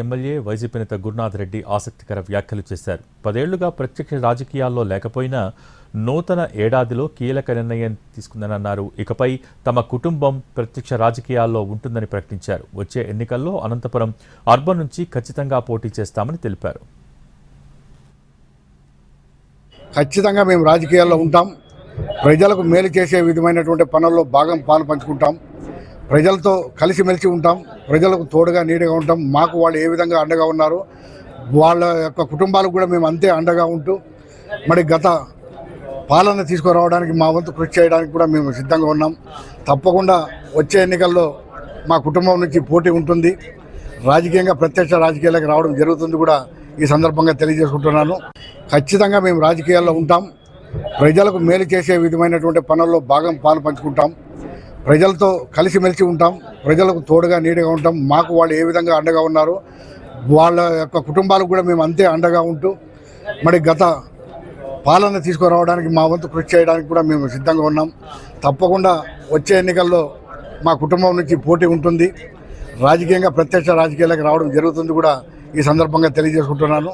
MLA YCP నేత గురునాథ్ రెడ్డి ఆసక్తికర వ్యాఖ్యలు చేశారు. 10 ఏళ్లుగా ప్రత్యక్ష రాజకీయాల్లో లేకపోయినా నూతన ఏడాదిలో కీలక నిర్ణయం తీసుకుందన్నారు. ఇకపై తమ కుటుంబం ప్రత్యక్ష రాజకీయాల్లో ఉంటుందని ప్రకటించారు. వచ్చే ఎన్నికల్లో అనంతపురం అర్బన్ నుంచి ఖచ్చితంగా పోటీ చేస్తామని తెలిపారు. ఖచ్చితంగా మేము రాజకీయాల్లో ఉంటాం. ప్రజలకు మేలు చేసే విధమైనటువంటి పనుల్లో పాలు పంచుకుంటాం. ప్రజలతో కలిసిమెలిసి ఉంటాం. ప్రజలకు తోడుగా నీడగా ఉంటాం. మాకు వాళ్ళు ఏ విధంగా అండగా ఉన్నారు, వాళ్ళ యొక్క కుటుంబాలకు కూడా మేము అంతే అండగా ఉంటూ మరి గత పాలన తీసుకురావడానికి మా వంతు కృషి చేయడానికి కూడా మేము సిద్ధంగా ఉన్నాం. తప్పకుండా వచ్చే ఎన్నికల్లో మా కుటుంబం నుంచి పోటీ ఉంటుంది. రాజకీయంగా ప్రత్యక్ష రాజకీయాలకు రావడం జరుగుతుంది కూడా ఈ సందర్భంగా తెలియజేసుకుంటున్నాను. ఖచ్చితంగా మేము రాజకీయాల్లో ఉంటాం. ప్రజలకు మేలు చేసే విధమైనటువంటి పనుల్లో పాలు పంచుకుంటాం. ప్రజలతో కలిసిమెలిసి ఉంటాం. ప్రజలకు తోడుగా నీడగా ఉంటాం. మాకు వాళ్ళు ఏ విధంగా అండగా ఉన్నారు, వాళ్ళ యొక్క కుటుంబాలకు కూడా మేము అంతే అండగా ఉంటూ మరి గత పాలన తీసుకురావడానికి మా వంతు కృషి చేయడానికి కూడా మేము సిద్ధంగా ఉన్నాం. తప్పకుండా వచ్చే ఎన్నికల్లో మా కుటుంబం నుంచి పోటీ ఉంటుంది. రాజకీయంగా ప్రత్యక్ష రాజకీయాలకు రావడం జరుగుతుంది కూడా ఈ సందర్భంగా తెలియజేసుకుంటున్నాను.